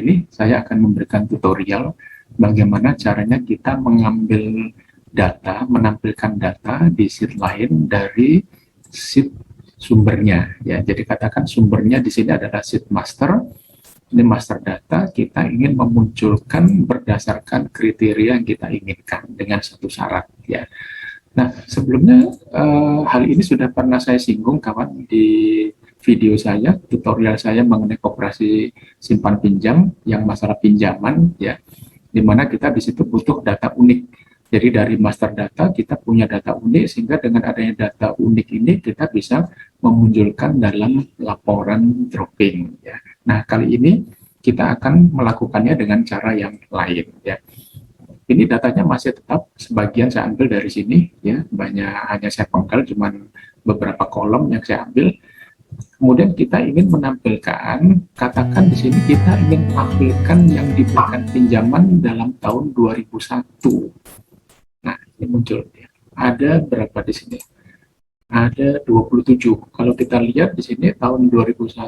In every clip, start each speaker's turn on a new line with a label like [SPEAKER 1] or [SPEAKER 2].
[SPEAKER 1] ini saya akan memberikan tutorial bagaimana caranya kita mengambil data, menampilkan data di sheet lain dari sheet sumbernya. Ya, jadi katakan sumbernya di sini adalah sheet master. Ini master data, kita ingin memunculkan berdasarkan kriteria yang kita inginkan dengan satu syarat. Ya. Nah, sebelumnya hal ini sudah pernah saya singgung kawan di video saya, tutorial saya mengenai koperasi simpan pinjam yang masalah pinjaman, ya, di mana kita di situ butuh data unik. Jadi dari master data kita punya data unik, sehingga dengan adanya data unik ini kita bisa memunculkan dalam laporan dropping. Ya. Nah, kali ini kita akan melakukannya dengan cara yang lain. Ya. Ini datanya masih tetap sebagian saya ambil dari sini, ya, banyak hanya saya penggal, cuman beberapa kolom yang saya ambil. Kemudian kita ingin menampilkan, katakan di sini kita ingin tampilkan yang diberikan pinjaman dalam tahun 2001. Nah, ini muncul. Ya. Ada berapa di sini? Ada 27. Kalau kita lihat di sini tahun 2001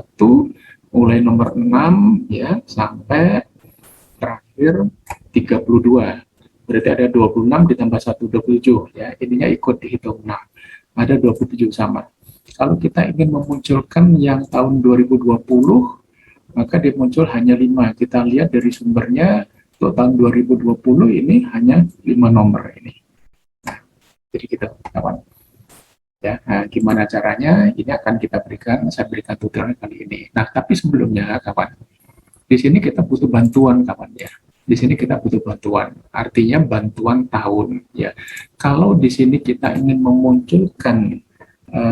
[SPEAKER 1] mulai nomor 6 ya sampai terakhir 32. Berarti ada 26 ditambah 1, 27. Ya, ininya ikut dihitung. Nah, ada 27 sama. Kalau kita ingin memunculkan yang tahun 2020, maka dia muncul hanya 5. Kita lihat dari sumbernya, untuk tahun 2020 ini hanya 5 nomor ini. Nah, jadi kita kawan. Ya, nah, gimana caranya? Ini akan kita berikan, saya berikan tutorial kali ini. Nah, tapi sebelumnya kawan, di sini kita butuh bantuan kawan ya. Di sini kita butuh bantuan, artinya bantuan tahun ya. Kalau di sini kita ingin memunculkan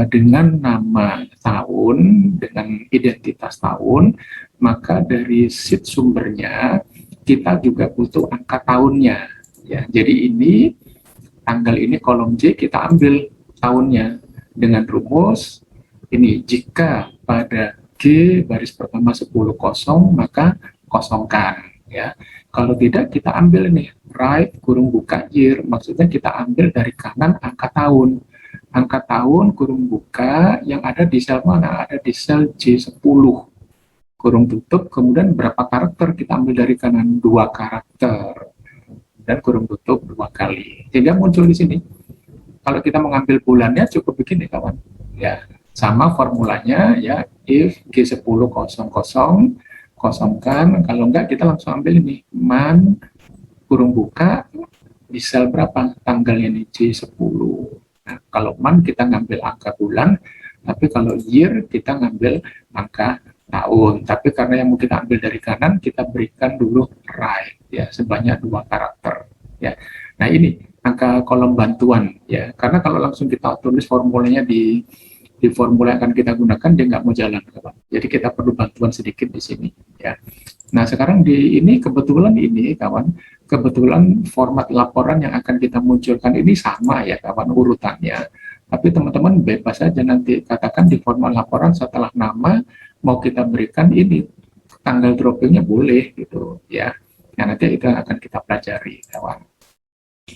[SPEAKER 1] dengan nama tahun, dengan identitas tahun, maka dari sheet sumbernya kita juga butuh angka tahunnya ya. Jadi ini tanggal ini kolom J kita ambil tahunnya dengan rumus ini, jika pada G baris pertama 10 kosong maka kosongkan ya. Kalau tidak kita ambil nih right kurung buka year, maksudnya kita ambil dari kanan angka tahun. Angka tahun kurung buka yang ada di sel mana? Ada di sel J10 kurung tutup, kemudian berapa karakter kita ambil dari kanan? 2 karakter dan kurung tutup 2 kali. Sehingga muncul di sini. Kalau kita mengambil bulannya cukup begini kawan. Ya, sama formulanya ya, if G10 kosong kosongkan, kalau enggak kita langsung ambil ini man kurung buka di sel berapa tanggalnya ini J10. Nah, kalau man kita ngambil angka bulan, tapi kalau year kita ngambil angka tahun. Tapi karena yang mau kita ambil dari kanan, kita berikan dulu right ya, sebanyak 2 karakter ya. Nah, ini angka kolom bantuan ya, karena kalau langsung kita tulis formulanya di formula yang akan kita gunakan, dia nggak mau jalan kawan. Jadi kita perlu bantuan sedikit di sini ya. Nah, sekarang di ini kebetulan ini kawan, kebetulan format laporan yang akan kita munculkan ini sama ya kawan urutannya. Tapi teman-teman bebas saja nanti, katakan di format laporan setelah nama mau kita berikan ini tanggal droppingnya boleh gitu ya. Nah, nanti itu akan kita pelajari kawan.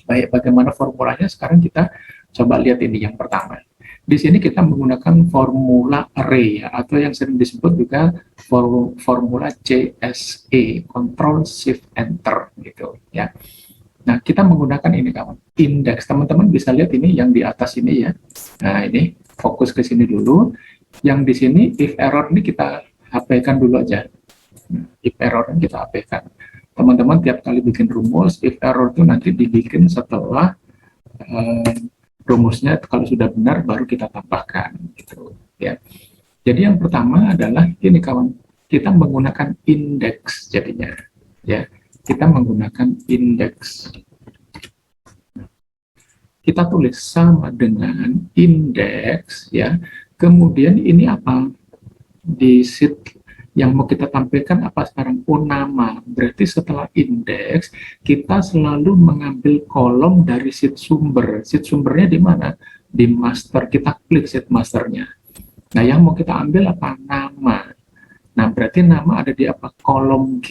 [SPEAKER 1] Baik, bagaimana formulanya sekarang kita coba lihat ini yang pertama. Di sini kita menggunakan formula array ya, atau yang sering disebut juga formula CSE, Control Shift Enter gitu ya. Nah, kita menggunakan ini kawan, indeks. Teman-teman bisa lihat ini yang di atas ini ya. Nah, ini fokus ke sini dulu. Yang di sini if error ini kita hapkan dulu aja. If error ini kita hapkan. Teman-teman tiap kali bikin rumus, if error itu nanti dibikin setelah rumusnya kalau sudah benar baru kita tambahkan gitu ya. Jadi yang pertama adalah ini kawan, kita menggunakan indeks jadinya ya. Kita menggunakan indeks. Kita tulis sama dengan indeks ya. Kemudian ini apa? Di sheet yang mau kita tampilkan apa sekarang? Oh, nama. Berarti setelah indeks, kita selalu mengambil kolom dari sheet sumber. Sheet sumbernya di mana? Di master. Kita klik sheet masternya. Nah, yang mau kita ambil apa? Nama. Nah, berarti nama ada di apa? Kolom G.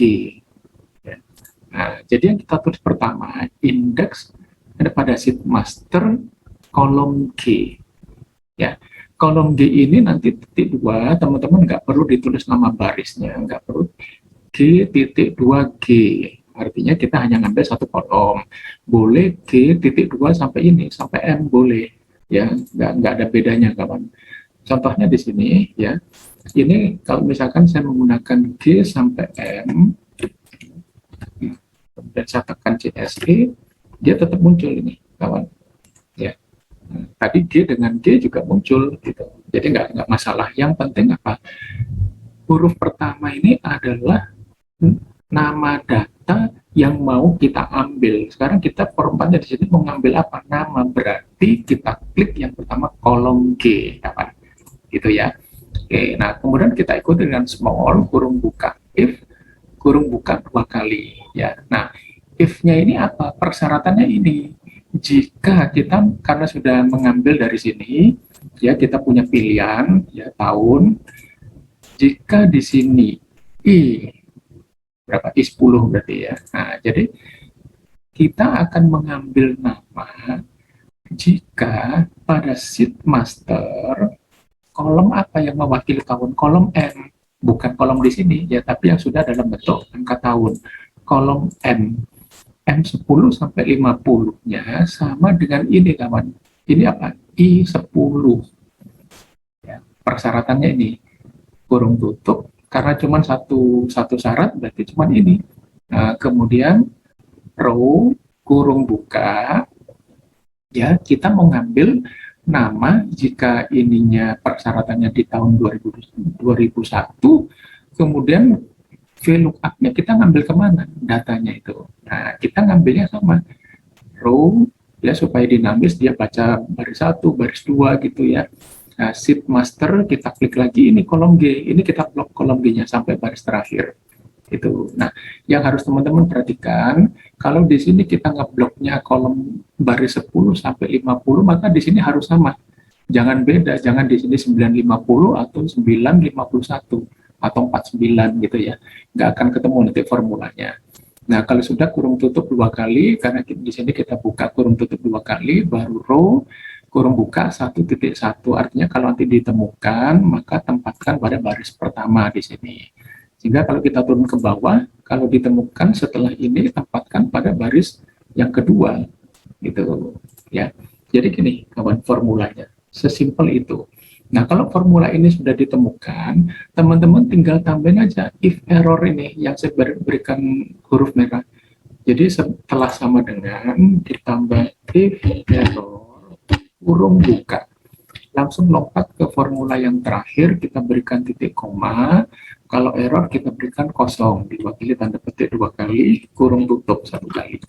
[SPEAKER 1] Ya. Nah, jadi yang kita tulis pertama, indeks ada pada sheet master, kolom G. Ya. Kolom G ini nanti titik 2, teman-teman nggak perlu ditulis nama barisnya, nggak perlu. G G.2G. Artinya kita hanya ngambil satu kolom. Boleh G.2 sampai ini, sampai M boleh. Ya, nggak ada bedanya kawan. Contohnya di sini ya. Ini kalau misalkan saya menggunakan G sampai M, dan saya tekan CSE, dia tetap muncul ini, kawan. Ya. Tadi G dengan G juga muncul, gitu. Jadi nggak masalah. Yang penting apa? Huruf pertama ini adalah nama data yang mau kita ambil. Sekarang kita formatnya di sini mau ngambil apa? Nama. Berarti kita klik yang pertama kolom G, kawan. Gitu ya. Oke, nah kemudian kita ikuti dengan small kurung buka if kurung buka 2 kali ya. Nah, if-nya ini apa? Persyaratannya ini. Jika kita karena sudah mengambil dari sini ya, kita punya pilihan ya tahun. Jika di sini I berapa? I10 berarti ya. Nah, jadi kita akan mengambil nama jika pada sheet master kolom apa yang mewakili tahun? Kolom M, bukan kolom di sini ya, tapi yang sudah dalam bentuk angka tahun. Kolom M, M10 sampai 50-nya sama dengan ini kawan. Ini apa? I10. Ya, persyaratannya ini kurung tutup karena cuma satu syarat berarti cuma ini. Nah, kemudian row kurung buka ya, kita mau ngambil nama jika ininya persyaratannya di tahun 2001, kemudian VLOOKUP-nya kita ngambil kemana datanya itu. Nah, kita ngambilnya sama row ya supaya dinamis, dia baca baris 1, baris 2 gitu ya. Nah, sheet master kita klik lagi, ini kolom G, ini kita blok kolom G-nya sampai baris terakhir. Itu. Nah, yang harus teman-teman perhatikan, kalau di sini kita ngebloknya kolom baris 10 sampai 50, maka di sini harus sama. Jangan beda, jangan di sini 950 atau 951 atau 49 gitu ya. Nggak akan ketemu nanti formulanya. Nah, kalau sudah kurung tutup 2 kali, karena di sini kita buka kurung tutup 2 kali, baru row kurung buka 1.1. Artinya kalau nanti ditemukan, maka tempatkan pada baris pertama di sini. Sehingga kalau kita turun ke bawah, kalau ditemukan setelah ini tempatkan pada baris yang kedua, gitu ya. Jadi gini, kawan, formulanya sesimpel itu. Nah, kalau formula ini sudah ditemukan, teman-teman tinggal tambahin aja if error ini yang saya berikan huruf merah. Jadi setelah sama dengan ditambah if error kurung buka, langsung lompat ke formula yang terakhir, kita berikan titik koma. Kalau error kita berikan kosong, diwakili tanda petik 2 kali, kurung tutup 1 kali.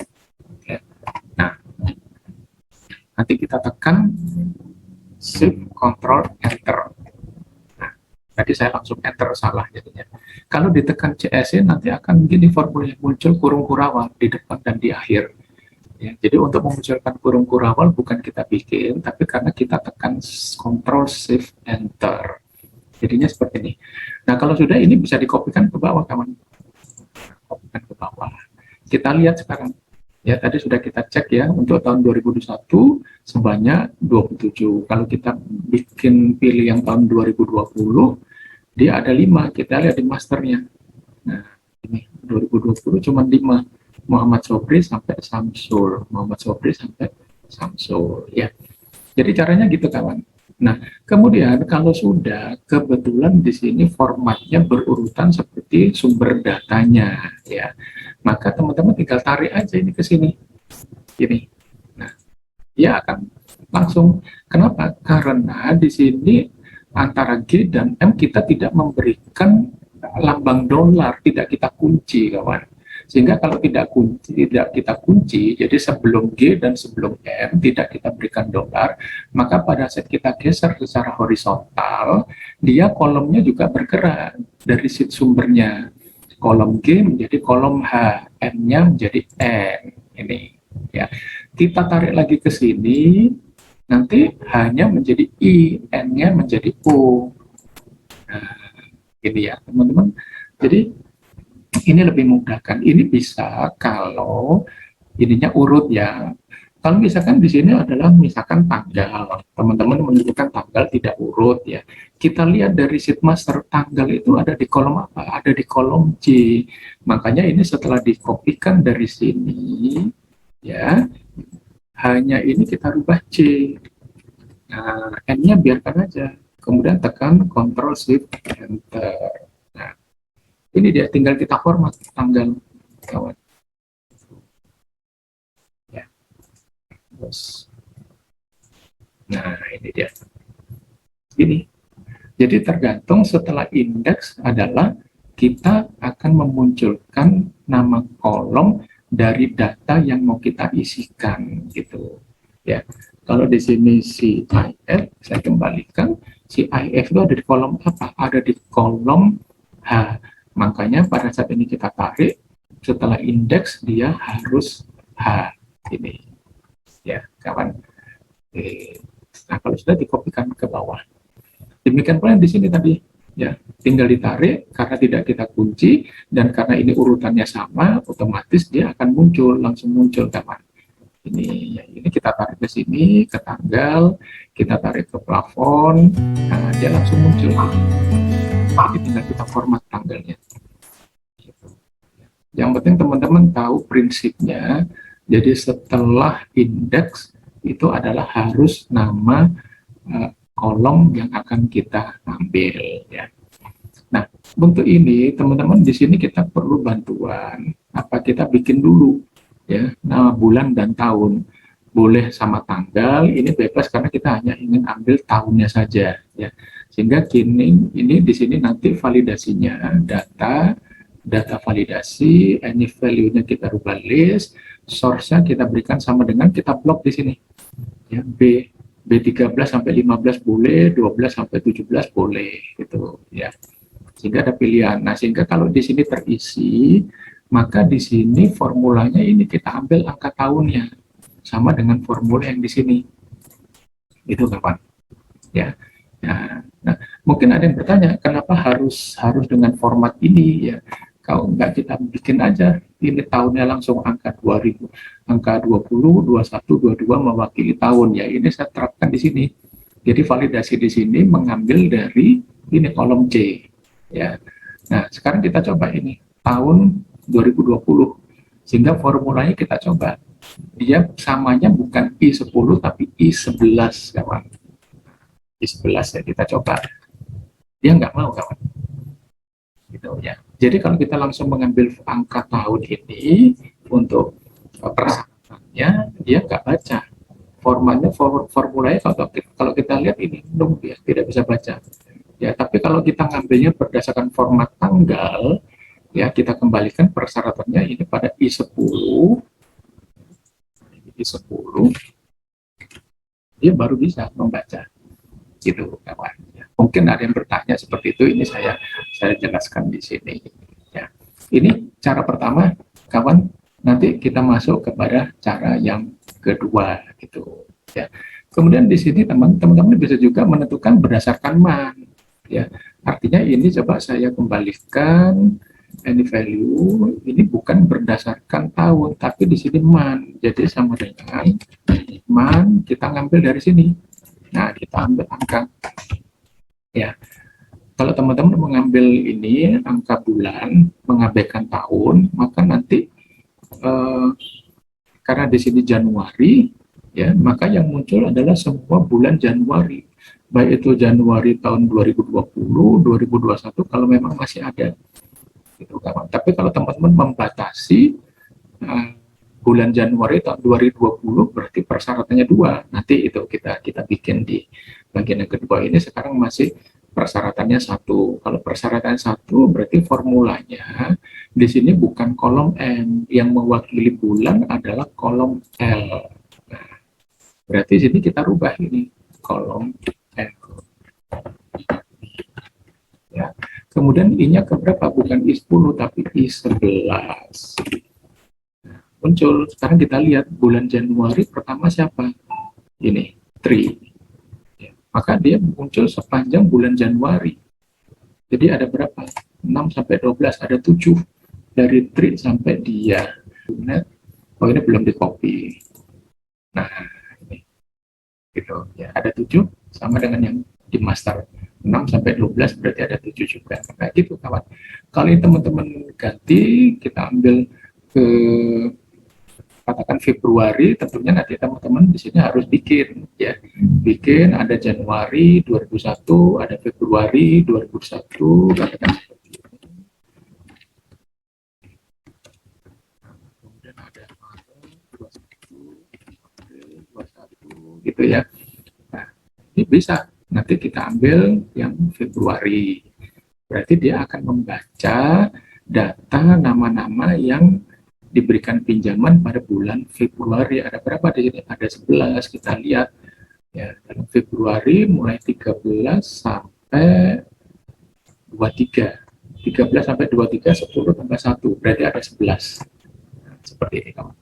[SPEAKER 1] Ya. Nah, nanti kita tekan Shift Control Enter. Nah, tadi saya langsung Enter, salah jadinya. Kalau ditekan CSE nanti akan begini formulanya, muncul kurung kurawal di depan dan di akhir. Ya, jadi untuk memunculkan kurung kurawal bukan kita bikin, tapi karena kita tekan Control Shift Enter. Jadinya seperti ini. Nah, kalau sudah ini bisa dikopikan ke bawah, kawan. Kopikan ke bawah. Kita lihat sekarang. Ya, tadi sudah kita cek ya, untuk tahun 2021 sebanyak 27. Kalau kita bikin pilih yang tahun 2020, dia ada 5. Kita lihat di masternya. Nah, ini 2020 cuma 5. Muhammad Sobri sampai Samsul. Muhammad Sobri sampai Samsul. Ya. Jadi caranya gitu, kawan. Nah, kemudian kalau sudah kebetulan di sini formatnya berurutan seperti sumber datanya, ya, maka teman-teman tinggal tarik aja ini ke sini, ini. Nah, dia akan langsung. Kenapa? Karena di sini antara G dan M kita tidak memberikan lambang dolar, tidak kita kunci, kawan. Sehingga kalau tidak kita kunci, jadi sebelum G dan sebelum M tidak kita berikan dolar, maka pada saat kita geser secara horizontal, dia kolomnya juga bergerak dari sumbernya. Kolom G menjadi kolom H, M-nya menjadi N. Ini ya. Kita tarik lagi ke sini, nanti H-nya menjadi I, N-nya menjadi O. Nah, ini ya, teman-teman. Jadi ini lebih memudahkan. Ini bisa kalau ininya urut ya. Kalau misalkan di sini adalah misalkan tanggal, teman-teman menentukan tanggal tidak urut ya. Kita lihat dari sheet master tanggal itu ada di kolom apa? Ada di kolom C. Makanya ini setelah dikopikan dari sini ya, hanya ini kita rubah C. Nah, N-nya biarkan aja. Kemudian tekan Ctrl Shift Enter. Nah, ini dia tinggal kita format tanggal kawan. Ya. Terus. Nah, ini dia. Ini. Jadi tergantung setelah indeks adalah kita akan memunculkan nama kolom dari data yang mau kita isikan gitu. Ya. Kalau di sini CIF, saya kembalikan, CIF itu ada di kolom apa? Ada di kolom H. Makanya pada saat ini kita tarik, setelah indeks dia harus H. Ini. Ya, kawan. Nah, kalau sudah dikopikan ke bawah. Demikian pula di sini tadi, ya, tinggal ditarik karena tidak kita kunci dan karena ini urutannya sama, otomatis dia akan muncul, langsung muncul kawan. Ini, ya, ini kita tarik ke sini, ke tanggal, kita tarik ke plafon, nah, dia langsung muncul. Jadi tinggal kita format tanggalnya. Yang penting teman-teman tahu prinsipnya. Jadi setelah indeks itu adalah harus nama kolom yang akan kita ambil ya. Nah, untuk ini teman-teman di sini kita perlu bantuan. Apa kita bikin dulu ya, nama bulan dan tahun. Boleh sama tanggal, ini bebas karena kita hanya ingin ambil tahunnya saja ya. Sehingga kini ini di sini nanti validasinya data validasi, any value-nya kita rubah list, source-nya kita berikan sama dengan kita blok di sini. Ya, B13 sampai 15 boleh, 12 sampai 17 boleh gitu ya. Sehingga ada pilihan. Nah, sehingga kalau di sini terisi, maka di sini formulanya ini kita ambil angka tahunnya sama dengan formula yang di sini. Itu kapan? Ya. Nah, mungkin ada yang bertanya, kenapa harus dengan format ini ya? Kalau enggak kita bikin aja ini tahunnya langsung angka 2000, angka 20, 21, 22 mewakili tahun ya. Ini saya terapkan di sini. Jadi validasi di sini mengambil dari ini kolom C ya. Nah, sekarang kita coba ini tahun 2020. Sehingga formulanya kita coba. Dia samanya bukan I10 tapi I11 kawan. I11 ya kita coba. Dia nggak mau kawan. Gitu ya. Jadi kalau kita langsung mengambil angka tahun ini untuk persyaratannya, dia nggak baca. Formatnya, formulanya kalau kita lihat ini belum ya, tidak bisa baca. Ya, tapi kalau kita ngambilnya berdasarkan format tanggal, ya kita kembalikan persyaratannya ini pada I10, I10, dia baru bisa membaca. Gitu kawan. Mungkin ada yang bertanya seperti itu, ini saya jelaskan di sini ya. Ini cara pertama kawan, nanti kita masuk kepada cara yang kedua gitu ya. Kemudian di sini teman-teman bisa juga menentukan berdasarkan man ya. Artinya ini coba saya kembalikan any value, ini bukan berdasarkan tahun tapi di sini man. Jadi sama dengan man kita ngambil dari sini. Nah, kita ambil angka. Ya, kalau teman-teman mengambil ini angka bulan, mengabaikan tahun, maka nanti karena di sini Januari, ya, maka yang muncul adalah semua bulan Januari. Baik itu Januari tahun 2020, 2021 kalau memang masih ada. Gitu, kawan. Tapi kalau teman-teman membatasi bulan Januari tahun 2020 berarti persyaratannya 2. Nanti itu kita bikin di bagian yang kedua ini. Sekarang masih persyaratannya 1. Kalau persyaratannya 1 berarti formulanya di sini bukan kolom M, yang mewakili bulan adalah kolom L. Nah, berarti sini kita rubah ini kolom L. Ya. Kemudian I-nya keberapa? Bukan I10 tapi I11. Muncul. Sekarang kita lihat bulan Januari pertama siapa? Ini, Tri. Ya, maka dia muncul sepanjang bulan Januari. Jadi ada berapa? 6 sampai 12, ada 7 dari Tri sampai dia. Oh, ini belum di copy. Nah, ini gitu ya, ada 7 sama dengan yang di master 6 sampai 12 berarti ada 7 juga. Nah, gitu kawan. Kalau teman-teman ganti, kita ambil ke katakan Februari, tentunya nanti teman-teman di sini harus bikin ya. Bikin ada Januari 2001, ada Februari 2001, katakan seperti ini. Kemudian ada Maret 21, April 21 gitu ya. Nah, ini bisa nanti kita ambil yang Februari. Berarti dia akan membaca data nama-nama yang diberikan pinjaman pada bulan Februari. Ada berapa di sini? Ada 11. Kita lihat ya, dalam Februari mulai 13 sampai 23. 13 sampai 23, 10 tambah 1, berarti ada 11. Seperti ini kawan.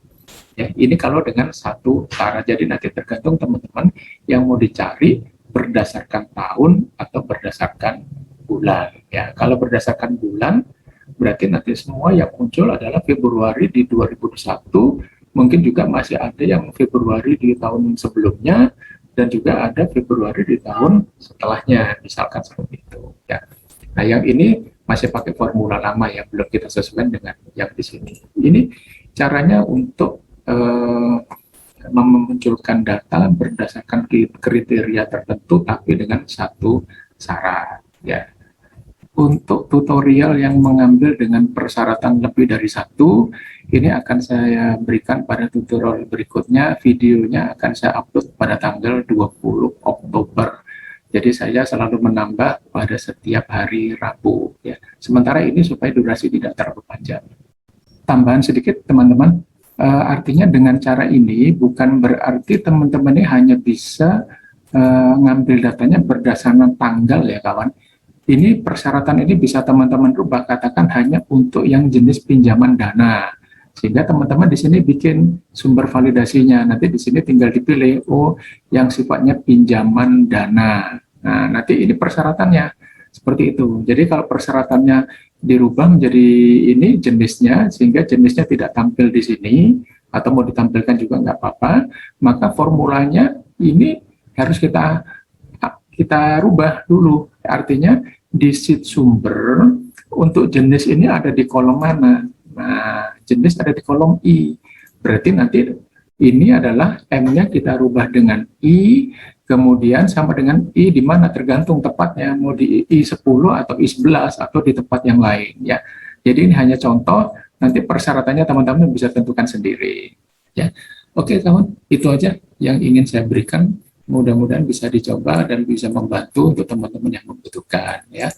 [SPEAKER 1] Ya, ini kalau dengan satu cara. Jadi nanti tergantung teman-teman yang mau dicari berdasarkan tahun atau berdasarkan bulan. Ya, kalau berdasarkan bulan berarti nanti semua yang muncul adalah Februari di 2021, mungkin juga masih ada yang Februari di tahun sebelumnya, dan juga ada Februari di tahun setelahnya, misalkan seperti itu. Ya. Nah, yang ini masih pakai formula lama ya, belum kita sesuaikan dengan yang di sini. Ini caranya untuk memunculkan data berdasarkan kriteria tertentu, tapi dengan satu syarat. Ya, untuk tutorial yang mengambil dengan persyaratan lebih dari satu, ini akan saya berikan pada tutorial berikutnya. Videonya akan saya upload pada tanggal 20 Oktober. Jadi saya selalu menambah pada setiap hari Rabu. Ya. Sementara ini supaya durasi tidak terlalu panjang. Tambahan sedikit teman-teman, artinya dengan cara ini bukan berarti teman-teman ini hanya bisa ngambil datanya berdasarkan tanggal ya kawan. Ini persyaratan ini bisa teman-teman rubah, katakan hanya untuk yang jenis pinjaman dana. Sehingga teman-teman di sini bikin sumber validasinya. Nanti di sini tinggal dipilih, oh yang sifatnya pinjaman dana. Nah, nanti ini persyaratannya seperti itu. Jadi kalau persyaratannya dirubah menjadi ini jenisnya, sehingga jenisnya tidak tampil di sini, atau mau ditampilkan juga nggak apa-apa, maka formulanya ini harus kita rubah dulu. Artinya di sheet sumber untuk jenis ini ada di kolom mana? Nah, jenis ada di kolom I. Berarti nanti ini adalah M-nya kita rubah dengan I, kemudian sama dengan I di mana tergantung tepatnya, mau di I10 atau I11 atau di tempat yang lain ya. Jadi ini hanya contoh, nanti persyaratannya teman-teman bisa tentukan sendiri ya. Oke kawan, itu aja yang ingin saya berikan. Mudah-mudahan bisa dicoba dan bisa membantu untuk teman-teman yang membutuhkan ya.